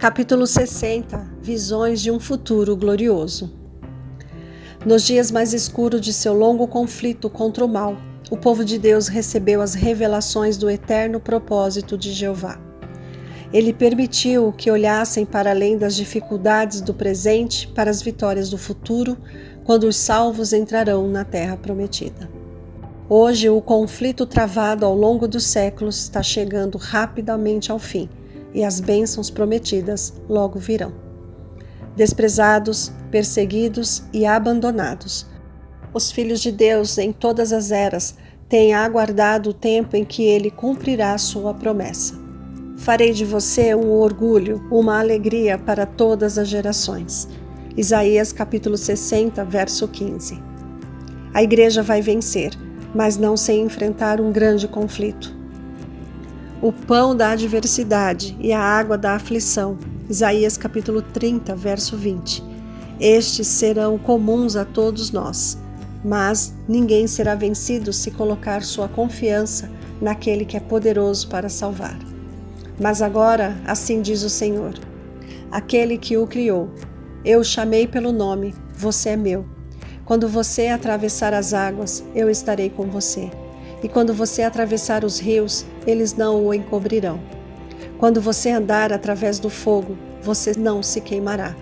Capítulo 60 – Visões de um futuro glorioso. Nos dias mais escuros de seu longo conflito contra o mal, o povo de Deus recebeu as revelações do eterno propósito de Jeová. Ele permitiu que olhassem para além das dificuldades do presente para as vitórias do futuro, quando os salvos entrarão na terra prometida. Hoje, o conflito travado ao longo dos séculos está chegando rapidamente ao fim, e as bênçãos prometidas logo virão. Desprezados, perseguidos e abandonados, os filhos de Deus em todas as eras têm aguardado o tempo em que Ele cumprirá sua promessa. Farei de você um orgulho, uma alegria para todas as gerações. Isaías capítulo 60, verso 15. A igreja vai vencer, mas não sem enfrentar um grande conflito. O pão da adversidade e a água da aflição. Isaías capítulo 30, verso 20. Estes serão comuns a todos nós, mas ninguém será vencido se colocar sua confiança naquele que é poderoso para salvar. Mas agora, assim diz o Senhor, aquele que o criou, eu o chamei pelo nome, você é meu. Quando você atravessar as águas, eu estarei com você. E quando você atravessar os rios, eles não o encobrirão. Quando você andar através do fogo, você não se queimará.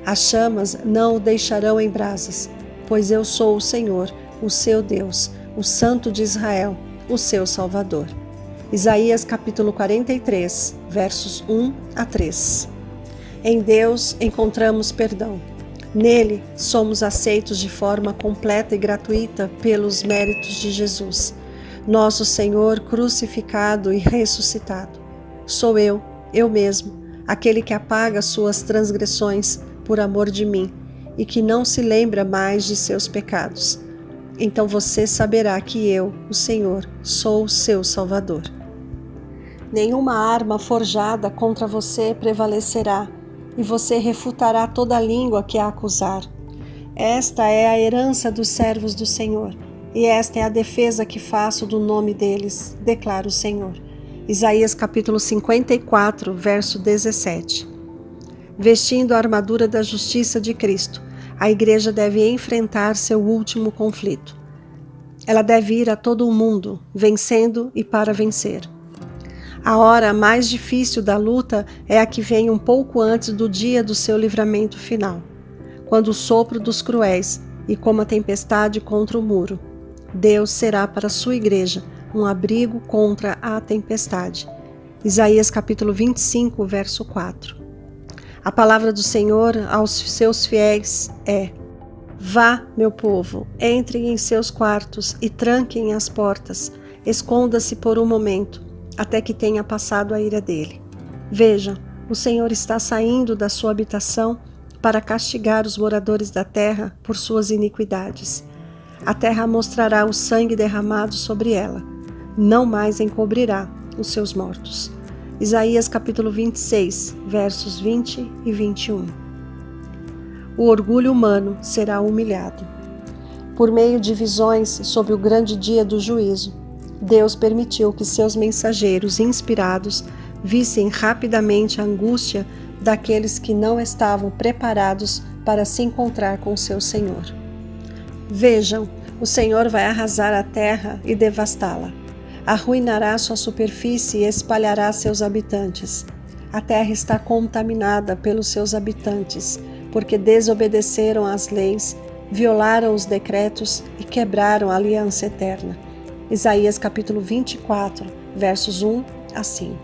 As chamas não o deixarão em brasas, pois eu sou o Senhor, o seu Deus, o Santo de Israel, o seu Salvador. Isaías capítulo 43, versos 1 a 3. Em Deus encontramos perdão. Nele somos aceitos de forma completa e gratuita pelos méritos de Jesus, nosso Senhor crucificado e ressuscitado. Sou eu mesmo, aquele que apaga suas transgressões por amor de mim e que não se lembra mais de seus pecados. Então você saberá que eu, o Senhor, sou o seu Salvador. Nenhuma arma forjada contra você prevalecerá, e você refutará toda língua que a acusar. Esta é a herança dos servos do Senhor, e esta é a defesa que faço do nome deles, declara o Senhor. Isaías capítulo 54, verso 17. Vestindo a armadura da justiça de Cristo, a igreja deve enfrentar seu último conflito. Ela deve ir a todo o mundo, vencendo e para vencer. A hora mais difícil da luta é a que vem um pouco antes do dia do seu livramento final, quando o sopro dos cruéis e como a tempestade contra o muro. Deus será para a sua igreja um abrigo contra a tempestade. Isaías capítulo 25, verso 4. A palavra do Senhor aos seus fiéis é: vá, meu povo, entrem em seus quartos e tranquem as portas, esconda-se por um momento, até que tenha passado a ira dele. Veja, o Senhor está saindo da sua habitação para castigar os moradores da terra por suas iniquidades. A terra mostrará o sangue derramado sobre ela, não mais encobrirá os seus mortos. Isaías capítulo 26, versos 20 e 21. O orgulho humano será humilhado. Por meio de visões sobre o grande dia do juízo, Deus permitiu que seus mensageiros inspirados vissem rapidamente a angústia daqueles que não estavam preparados para se encontrar com seu Senhor. Vejam, o Senhor vai arrasar a terra e devastá-la. Arruinará sua superfície e espalhará seus habitantes. A terra está contaminada pelos seus habitantes, porque desobedeceram às leis, violaram os decretos e quebraram a aliança eterna. Isaías capítulo 24, versos 1 a 5.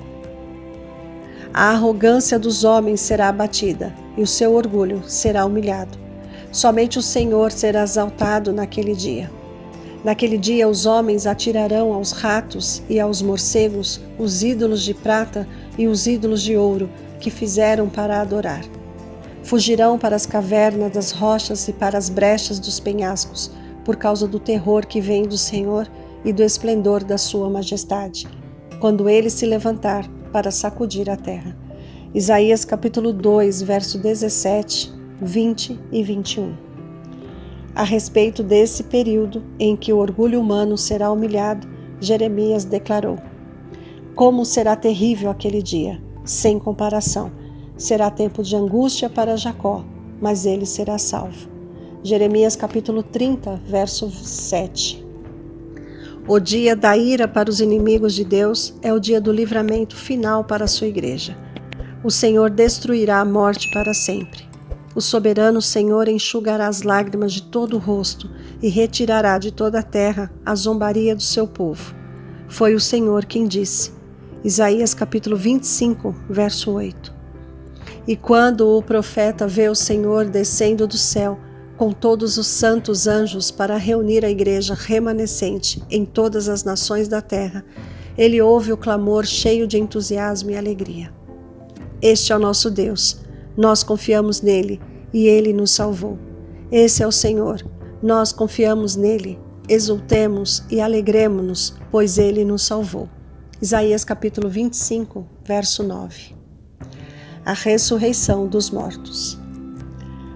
A arrogância dos homens será abatida, e o seu orgulho será humilhado. Somente o Senhor será exaltado naquele dia. Naquele dia os homens atirarão aos ratos e aos morcegos os ídolos de prata e os ídolos de ouro que fizeram para adorar. Fugirão para as cavernas das rochas e para as brechas dos penhascos, por causa do terror que vem do Senhor e do esplendor da sua majestade, quando ele se levantar para sacudir a terra. Isaías capítulo 2, verso 17, 20 e 21. A respeito desse período em que o orgulho humano será humilhado, Jeremias declarou: como será terrível aquele dia, sem comparação. Será tempo de angústia para Jacó, mas ele será salvo. Jeremias capítulo 30, verso 7. O dia da ira para os inimigos de Deus é o dia do livramento final para a sua igreja. O Senhor destruirá a morte para sempre. O soberano Senhor enxugará as lágrimas de todo o rosto e retirará de toda a terra a zombaria do seu povo. Foi o Senhor quem disse. Isaías capítulo 25, verso 8. E quando o profeta vê o Senhor descendo do céu, com todos os santos anjos para reunir a igreja remanescente em todas as nações da terra, ele ouve o clamor cheio de entusiasmo e alegria. Este é o nosso Deus, nós confiamos nele e ele nos salvou. Esse é o Senhor, nós confiamos nele, exultemos e alegremo-nos, pois ele nos salvou. Isaías capítulo 25, verso 9. A ressurreição dos mortos.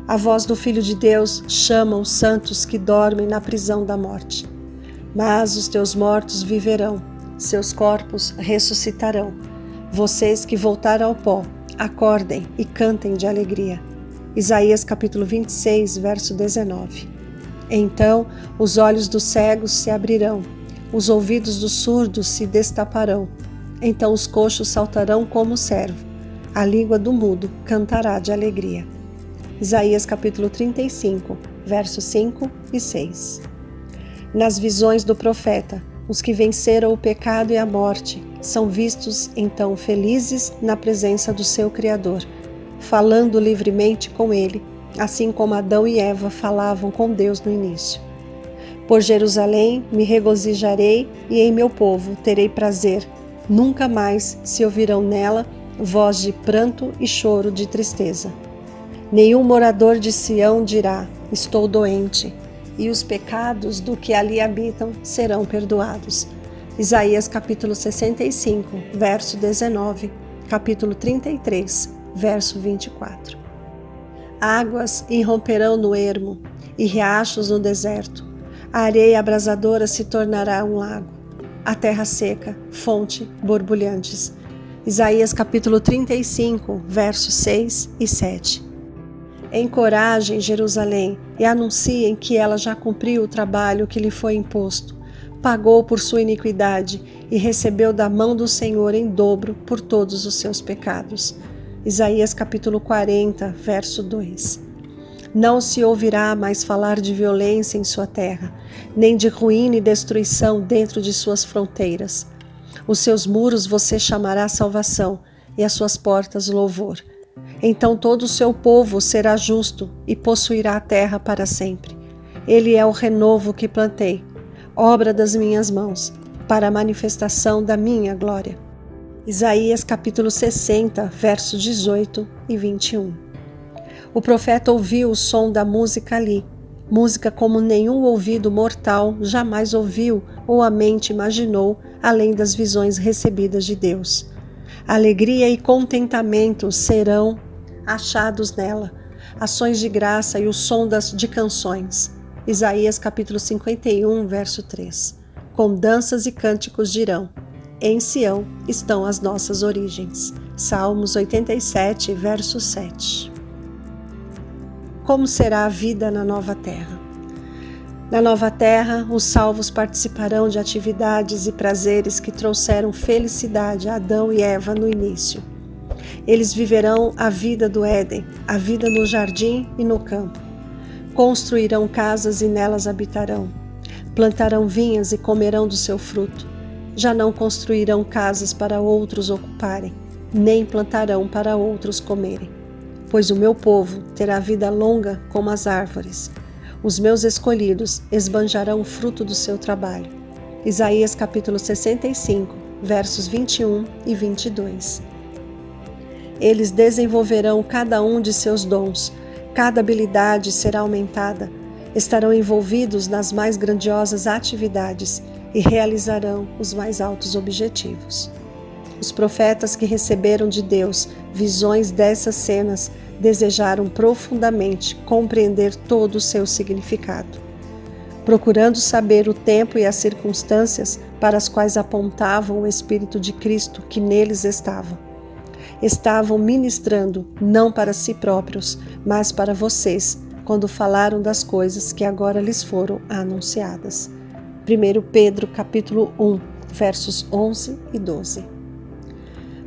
A voz do Filho de Deus chama os santos que dormem na prisão da morte. Mas os teus mortos viverão, seus corpos ressuscitarão. Vocês que voltaram ao pó, acordem e cantem de alegria. Isaías capítulo 26, verso 19. Então os olhos dos cegos se abrirão, os ouvidos dos surdos se destaparão. Então os coxos saltarão como o servo, a língua do mudo cantará de alegria. Isaías capítulo 35, versos 5 e 6. Nas visões do profeta, os que venceram o pecado e a morte são vistos então felizes na presença do seu Criador, falando livremente com ele, assim como Adão e Eva falavam com Deus no início. Por Jerusalém me regozijarei e em meu povo terei prazer. Nunca mais se ouvirão nela voz de pranto e choro de tristeza. Nenhum morador de Sião dirá, estou doente, e os pecados do que ali habitam serão perdoados. Isaías capítulo 65, verso 19, capítulo 33, verso 24. Águas irromperão no ermo, e riachos no deserto. A areia abrasadora se tornará um lago. A terra seca, fonte borbulhantes. Isaías capítulo 35, versos 6 e 7. Encorajem Jerusalém e anunciem que ela já cumpriu o trabalho que lhe foi imposto, pagou por sua iniquidade e recebeu da mão do Senhor em dobro por todos os seus pecados. Isaías capítulo 40, verso 2. Não se ouvirá mais falar de violência em sua terra, nem de ruína e destruição dentro de suas fronteiras. Os seus muros você chamará salvação e as suas portas louvor. Então todo o seu povo será justo e possuirá a terra para sempre. Ele é o renovo que plantei, obra das minhas mãos, para a manifestação da minha glória. Isaías capítulo 60, versos 18 e 21. O profeta ouviu o som da música ali, música como nenhum ouvido mortal jamais ouviu ou a mente imaginou, além das visões recebidas de Deus. Alegria e contentamento serão achados nela, ações de graça e o som de canções. Isaías capítulo 51, verso 3. Com danças e cânticos dirão, em Sião estão as nossas origens. Salmos 87, verso 7. Como será a vida na nova terra? Na nova terra, os salvos participarão de atividades e prazeres que trouxeram felicidade a Adão e Eva no início. Eles viverão a vida do Éden, a vida no jardim e no campo. Construirão casas e nelas habitarão. Plantarão vinhas e comerão do seu fruto. Já não construirão casas para outros ocuparem, nem plantarão para outros comerem. Pois o meu povo terá vida longa como as árvores. Os meus escolhidos esbanjarão o fruto do seu trabalho. Isaías capítulo 65, versos 21 e 22. Eles desenvolverão cada um de seus dons, cada habilidade será aumentada, estarão envolvidos nas mais grandiosas atividades e realizarão os mais altos objetivos. Os profetas que receberam de Deus visões dessas cenas desejaram profundamente compreender todo o seu significado, procurando saber o tempo e as circunstâncias para as quais apontavam o Espírito de Cristo que neles estava. estavam ministrando não para si próprios, mas para vocês, quando falaram das coisas que agora lhes foram anunciadas. 1 Pedro capítulo 1, versos 11 e 12.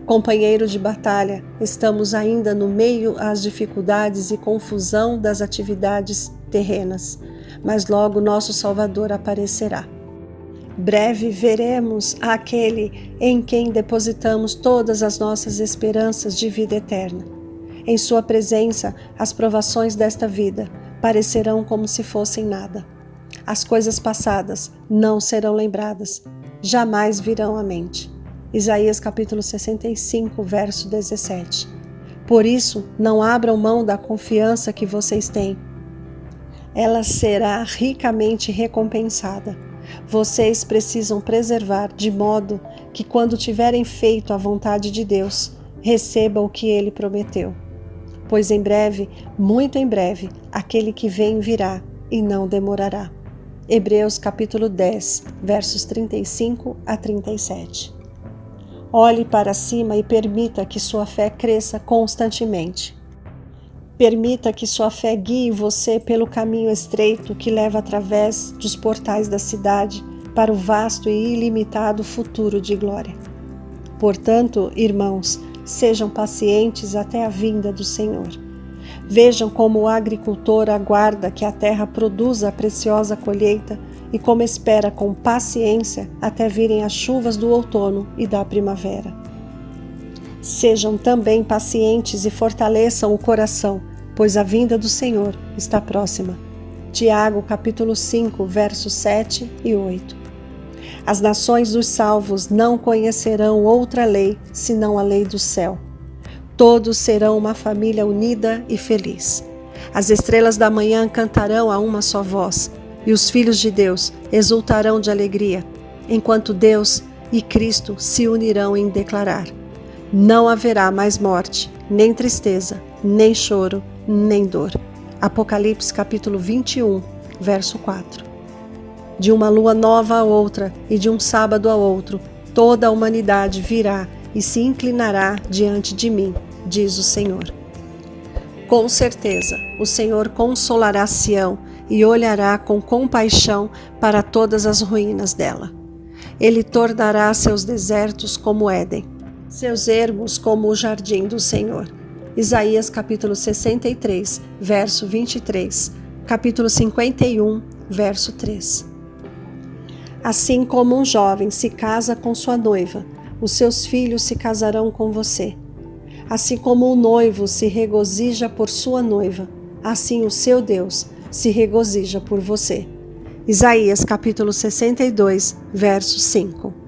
Companheiro de batalha, estamos ainda no meio às dificuldades e confusão das atividades terrenas, mas logo nosso Salvador aparecerá. Breve veremos aquele em quem depositamos todas as nossas esperanças de vida eterna. Em sua presença, as provações desta vida parecerão como se fossem nada. As coisas passadas não serão lembradas, jamais virão à mente. Isaías capítulo 65, verso 17. Por isso, não abram mão da confiança que vocês têm. Ela será ricamente recompensada. Vocês precisam preservar de modo que, quando tiverem feito a vontade de Deus, recebam o que Ele prometeu. Pois em breve, muito em breve, aquele que vem virá e não demorará. Hebreus capítulo 10, versos 35 a 37. Olhe para cima e permita que sua fé cresça constantemente. Permita que sua fé guie você pelo caminho estreito que leva através dos portais da cidade para o vasto e ilimitado futuro de glória. Portanto, irmãos, sejam pacientes até a vinda do Senhor. Vejam como o agricultor aguarda que a terra produza a preciosa colheita e como espera com paciência até virem as chuvas do outono e da primavera. Sejam também pacientes e fortaleçam o coração, pois a vinda do Senhor está próxima. Tiago, capítulo 5, versos 7 e 8. As nações dos salvos não conhecerão outra lei, senão a lei do céu. Todos serão uma família unida e feliz. As estrelas da manhã cantarão a uma só voz, e os filhos de Deus exultarão de alegria, enquanto Deus e Cristo se unirão em declarar: não haverá mais morte, nem tristeza, nem choro, nem dor. Apocalipse capítulo 21, verso 4. De uma lua nova a outra e de um sábado a outro, toda a humanidade virá e se inclinará diante de mim, diz o Senhor. Com certeza, o Senhor consolará Sião e olhará com compaixão para todas as ruínas dela. Ele tornará seus desertos como Éden, seus ermos como o jardim do Senhor. Isaías capítulo 63, verso 23, capítulo 51, verso 3. Assim como um jovem se casa com sua noiva, os seus filhos se casarão com você. Assim como o noivo se regozija por sua noiva, assim o seu Deus se regozija por você. Isaías capítulo 62, verso 5.